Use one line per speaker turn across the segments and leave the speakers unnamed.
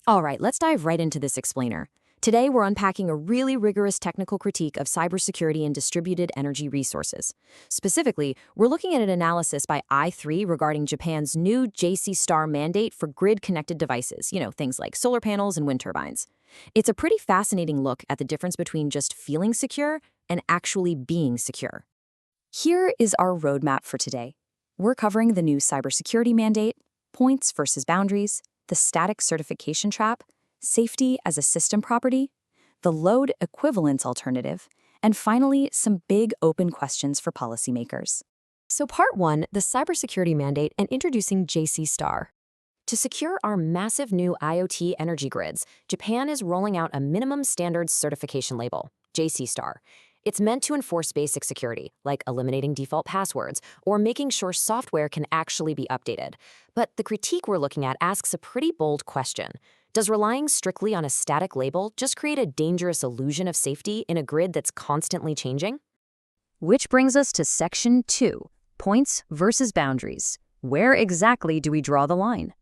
All right, let's dive right into this explainer. Today, we're unpacking a really rigorous technical critique of cybersecurity and distributed energy resources. Specifically, we're looking at an analysis by I-3 regarding Japan's new JC-STAR mandate for grid-connected devices, things like solar panels and wind turbines. It's a pretty fascinating look at the difference between just feeling secure and actually being secure. Here is our roadmap for today. We're covering the new cybersecurity mandate, points versus boundaries, the static certification trap, safety as a system property, the load equivalence alternative, and finally, some big open questions for policymakers. So part 1, the cybersecurity mandate and introducing JC-STAR. To secure our massive new IoT energy grids, Japan is rolling out a minimum standards certification label, JC-STAR. It's meant to enforce basic security, like eliminating default passwords or making sure software can actually be updated. But the critique we're looking at asks a pretty bold question. Does relying strictly on a static label just create a dangerous illusion of safety in a grid that's constantly changing? Which brings us to Section 2, Points versus Boundaries. Where exactly do we draw the line?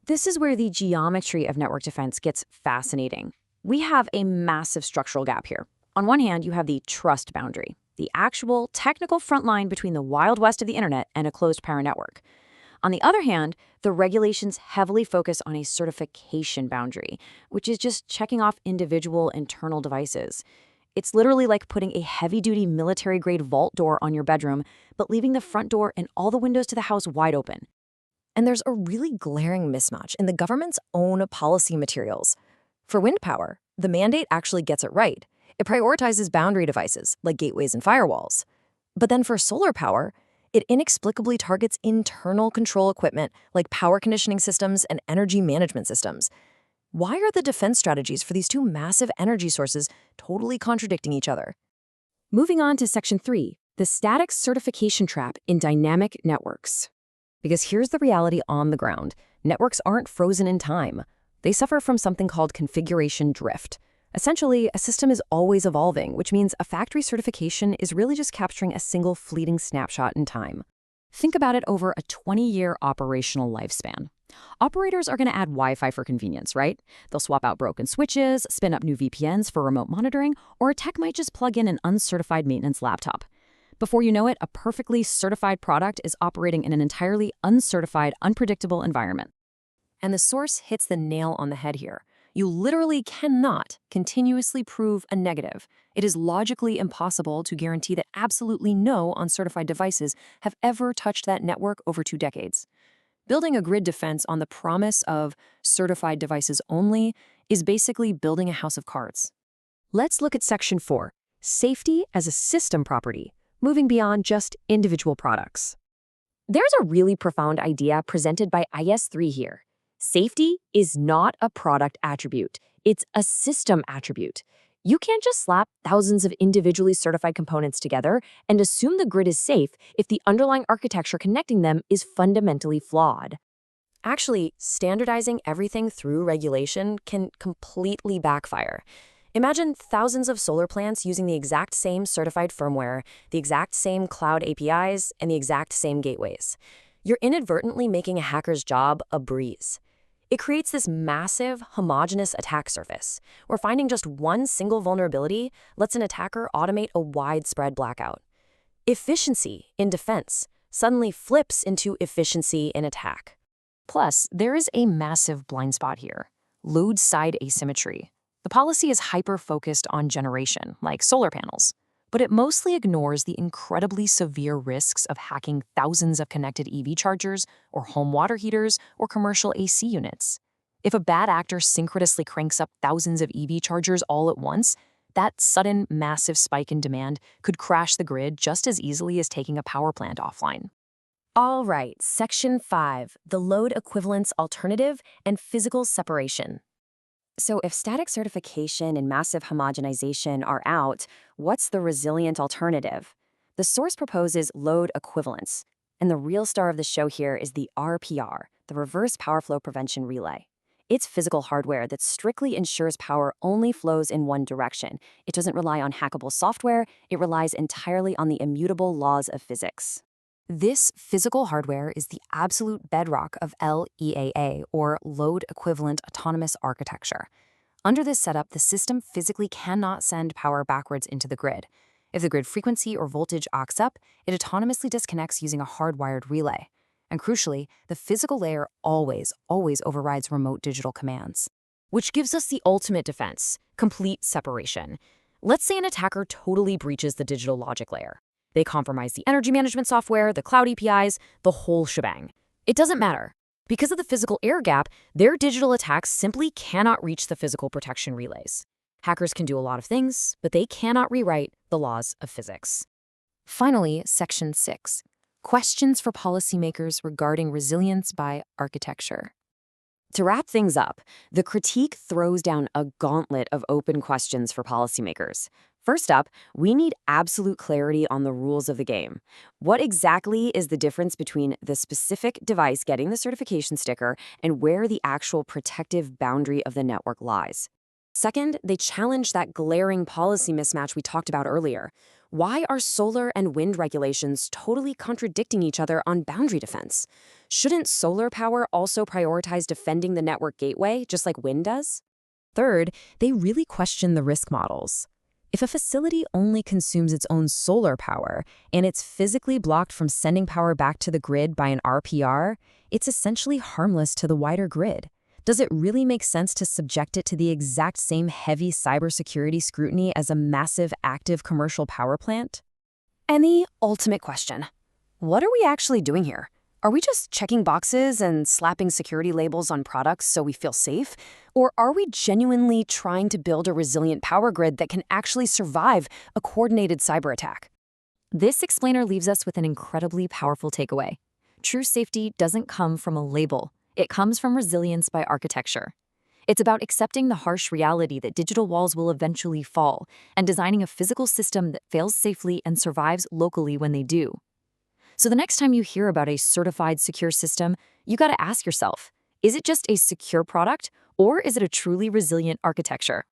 This is where the geometry of network defense gets fascinating. We have a massive structural gap here. On one hand, you have the trust boundary, the actual technical front line between the Wild West of the internet and a closed power network. On the other hand, the regulations heavily focus on a certification boundary, which is just checking off individual internal devices. It's literally like putting a heavy-duty military-grade vault door on your bedroom, but leaving the front door and all the windows to the house wide open. And there's a really glaring mismatch in the government's own policy materials. For wind power, the mandate actually gets it right. It prioritizes boundary devices, like gateways and firewalls. But then for solar power, it inexplicably targets internal control equipment like power conditioning systems and energy management systems. Why are the defense strategies for these two massive energy sources totally contradicting each other? Moving on to Section 3, the static certification trap in dynamic networks. Because here's the reality on the ground. Networks aren't frozen in time. They suffer from something called configuration drift. Essentially, a system is always evolving, which means a factory certification is really just capturing a single fleeting snapshot in time. Think about it over a 20-year operational lifespan. Operators are going to add Wi-Fi for convenience, right? They'll swap out broken switches, spin up new VPNs for remote monitoring, or a tech might just plug in an uncertified maintenance laptop. Before you know it, a perfectly certified product is operating in an entirely uncertified, unpredictable environment. And the source hits the nail on the head here. You literally cannot continuously prove a negative. It is logically impossible to guarantee that absolutely no uncertified devices have ever touched that network over 2 decades. Building a grid defense on the promise of certified devices only is basically building a house of cards. Let's look at Section 4, Safety as a System Property, moving beyond just individual products. There's a really profound idea presented by I-S3 here. Safety is not a product attribute. It's a system attribute. You can't just slap thousands of individually certified components together and assume the grid is safe if the underlying architecture connecting them is fundamentally flawed. Actually, standardizing everything through regulation can completely backfire. Imagine thousands of solar plants using the exact same certified firmware, the exact same cloud APIs, and the exact same gateways. You're inadvertently making a hacker's job a breeze. It creates this massive, homogeneous attack surface, where finding just one single vulnerability lets an attacker automate a widespread blackout. Efficiency in defense suddenly flips into efficiency in attack. Plus, there is a massive blind spot here: load side asymmetry. The policy is hyper-focused on generation, like solar panels, but it mostly ignores the incredibly severe risks of hacking thousands of connected EV chargers or home water heaters or commercial AC units. If a bad actor synchronously cranks up thousands of EV chargers all at once, that sudden massive spike in demand could crash the grid just as easily as taking a power plant offline. All right, Section 5, the load equivalence alternative and physical separation. So if static certification and massive homogenization are out, what's the resilient alternative? The source proposes load equivalence, and the real star of the show here is the RPR, the Reverse Power Flow Prevention Relay. It's physical hardware that strictly ensures power only flows in one direction. It doesn't rely on hackable software, it relies entirely on the immutable laws of physics. This physical hardware is the absolute bedrock of LEAA, or Load Equivalent Autonomous Architecture. Under this setup, the system physically cannot send power backwards into the grid. If the grid frequency or voltage acts up, it autonomously disconnects using a hardwired relay. And crucially, the physical layer always overrides remote digital commands. Which gives us the ultimate defense: complete separation. Let's say an attacker totally breaches the digital logic layer. They compromise the energy management software, the cloud APIs, the whole shebang. It doesn't matter. Because of the physical air gap, their digital attacks simply cannot reach the physical protection relays. Hackers can do a lot of things, but they cannot rewrite the laws of physics. Finally, Section 6. Questions for policymakers regarding resilience by architecture. To wrap things up, the critique throws down a gauntlet of open questions for policymakers. First up, we need absolute clarity on the rules of the game. What exactly is the difference between the specific device getting the certification sticker and where the actual protective boundary of the network lies? Second, they challenge that glaring policy mismatch we talked about earlier. Why are solar and wind regulations totally contradicting each other on boundary defense? Shouldn't solar power also prioritize defending the network gateway, just like wind does? Third, they really question the risk models. If a facility only consumes its own solar power and it's physically blocked from sending power back to the grid by an RPR, it's essentially harmless to the wider grid. Does it really make sense to subject it to the exact same heavy cybersecurity scrutiny as a massive active commercial power plant? And the ultimate question: what are we actually doing here? Are we just checking boxes and slapping security labels on products so we feel safe? Or are we genuinely trying to build a resilient power grid that can actually survive a coordinated cyber attack? This explainer leaves us with an incredibly powerful takeaway. True safety doesn't come from a label. It comes from resilience by architecture. It's about accepting the harsh reality that digital walls will eventually fall and designing a physical system that fails safely and survives locally when they do. So the next time you hear about a certified secure system, you gotta ask yourself, is it just a secure product, or is it a truly resilient architecture?